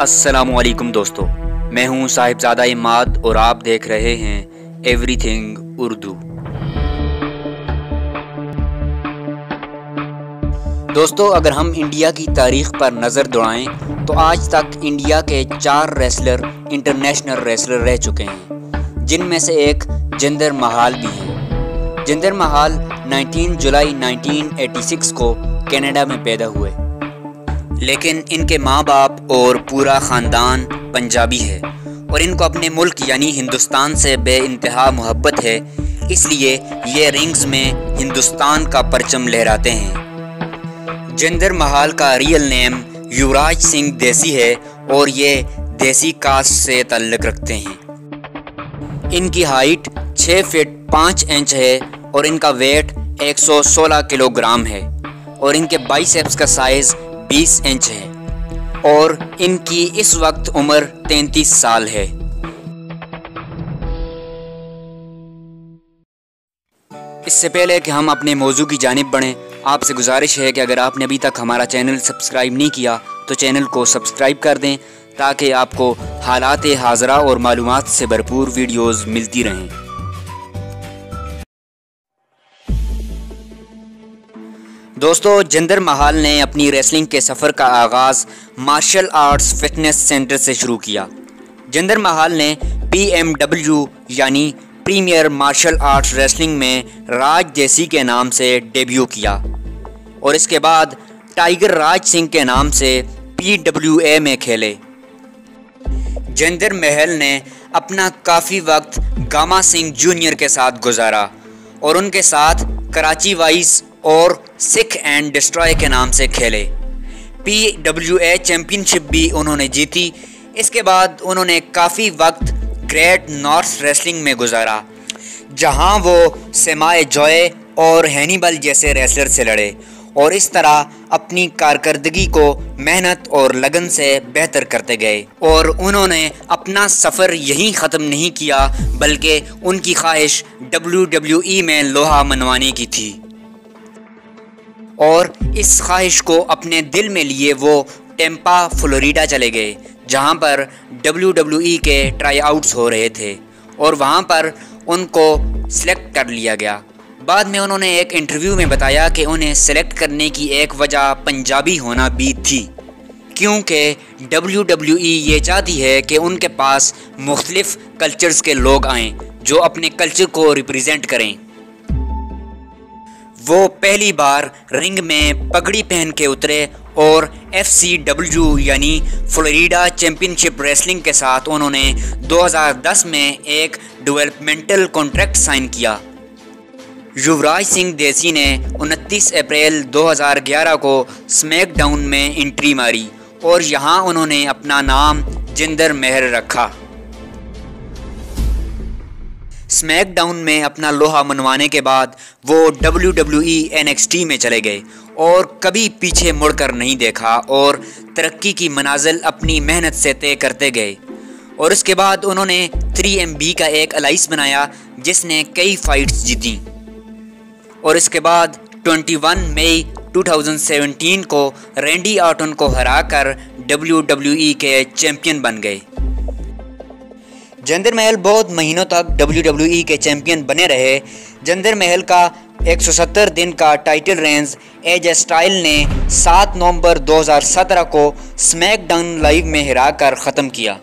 अस्सलामुअलैकुम दोस्तों, मैं हूं साहिबजादा इमाद और आप देख रहे हैं एवरीथिंग उर्दू। दोस्तों, अगर हम इंडिया की तारीख़ पर नज़र दौड़ाएं तो आज तक इंडिया के 4 रेसलर इंटरनेशनल रेसलर रह चुके हैं, जिनमें से एक जिंदर महाल भी है। जिंदर महाल 19 जुलाई 1986 को कनाडा में पैदा हुए, लेकिन इनके माँ बाप और पूरा ख़ानदान पंजाबी है और इनको अपने मुल्क यानी हिंदुस्तान से बेइंतहा मोहब्बत है, इसलिए ये रिंग्स में हिंदुस्तान का परचम लहराते हैं। जिंदर महाल का रियल नेम युवराज सिंह देसी है और ये देसी कास्ट से ताल्लुक़ रखते हैं। इनकी हाइट 6 फीट 5 इंच है और इनका वेट 116 किलोग्राम है और इनके बाइसेप्स का साइज़ 20 इंच है और इनकी इस वक्त उम्र 33 साल है। इससे पहले कि हम अपने मौजू की जानिब बढ़ें, आपसे गुजारिश है कि अगर आपने अभी तक हमारा चैनल सब्सक्राइब नहीं किया तो चैनल को सब्सक्राइब कर दें ताकि आपको हालात हाज़रा और मालूमात से भरपूर वीडियोज़ मिलती रहें। दोस्तों, जिंदर महाल ने अपनी रेसलिंग के सफ़र का आगाज़ मार्शल आर्ट्स फिटनेस सेंटर से शुरू किया। जिंदर महाल ने PMW यानी प्रीमियर मार्शल आर्ट्स रेसलिंग में राज देसी के नाम से डेब्यू किया और इसके बाद टाइगर राज सिंह के नाम से PWA में खेले। जिंदर महल ने अपना काफ़ी वक्त गामा सिंह जूनियर के साथ गुजारा और उनके साथ कराची वाइज और सिख एंड डिस्ट्रॉय के नाम से खेले। PWA चैम्पियनशिप भी उन्होंने जीती। इसके बाद उन्होंने काफ़ी वक्त ग्रेट नॉर्थ रेसलिंग में गुजारा, जहां वो सेमाए जॉय और हैनिबल जैसे रेसलर से लड़े और इस तरह अपनी कारकर्दगी को मेहनत और लगन से बेहतर करते गए। और उन्होंने अपना सफ़र यहीं ख़त्म नहीं किया, बल्कि उनकी ख्वाहिश WWE में लोहा मनवाने की थी और इस ख्वाहिश को अपने दिल में लिए वो टेम्पा फ्लोरिडा चले गए, जहां पर WWE के ट्राई आउट्स हो रहे थे और वहां पर उनको सिलेक्ट कर लिया गया। बाद में उन्होंने एक इंटरव्यू में बताया कि उन्हें सेलेक्ट करने की एक वजह पंजाबी होना भी थी, क्योंकि WWE ये चाहती है कि उनके पास मुख्तलिफ कल्चर्स के लोग आएँ जो अपने कल्चर को रिप्रेजेंट करें। वो पहली बार रिंग में पगड़ी पहन के उतरे और FCW यानी फ्लोरिडा चैम्पियनशिप रेसलिंग के साथ उन्होंने 2010 में एक डेवलपमेंटल कॉन्ट्रैक्ट साइन किया। युवराज सिंह देसी ने 29 अप्रैल 2011 को स्मैकडाउन में एंट्री मारी और यहां उन्होंने अपना नाम जिंदर महल रखा। स्मैकडाउन में अपना लोहा मनवाने के बाद वो WWE NXT में चले गए और कभी पीछे मुड़कर नहीं देखा और तरक्की की मनाजिल अपनी मेहनत से तय करते गए। और इसके बाद उन्होंने 3MB का एक अलाइंस बनाया जिसने कई फाइट्स जीती और इसके बाद 21 मई 2017 को रैंडी ऑर्टन को हराकर WWE के चैम्पियन बन गए। जिंदर महल बहुत महीनों तक WWE के चैम्पियन बने रहे। जिंदर महल का 170 दिन का टाइटल रेंज AJ स्टाइल ने 7 नवंबर 2017 को स्मैकडाउन लाइव में हराकर ख़त्म किया।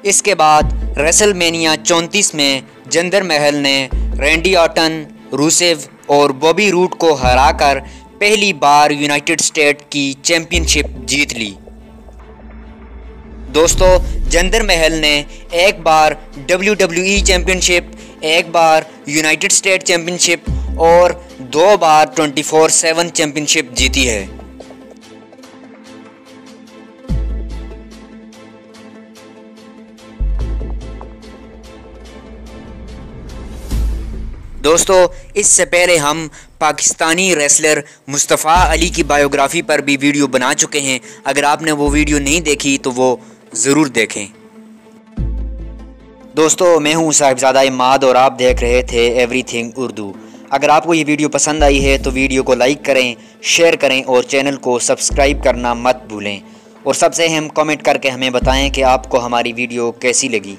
इसके बाद रेसलमेनिया 34 में जिंदर महल ने रैंडी ऑर्टन, रूसेव और बॉबी रूड को हराकर पहली बार यूनाइटेड स्टेट की चैम्पियनशिप जीत ली। दोस्तों, जिंदर महल ने एक बार WWE चैम्पियनशिप, एक बार यूनाइटेड स्टेट चैम्पियनशिप और 2 बार 24/7 चैम्पियनशिप जीती है। दोस्तों, इससे पहले हम पाकिस्तानी रेसलर मुस्तफ़ा अली की बायोग्राफ़ी पर भी वीडियो बना चुके हैं। अगर आपने वो वीडियो नहीं देखी तो वो ज़रूर देखें। दोस्तों, मैं हूं साहिबजादा इमाद और आप देख रहे थे एवरीथिंग उर्दू। अगर आपको ये वीडियो पसंद आई है तो वीडियो को लाइक करें, शेयर करें और चैनल को सब्सक्राइब करना मत भूलें। और सबसे अहम कमेंट करके हमें बताएं कि आपको हमारी वीडियो कैसी लगी।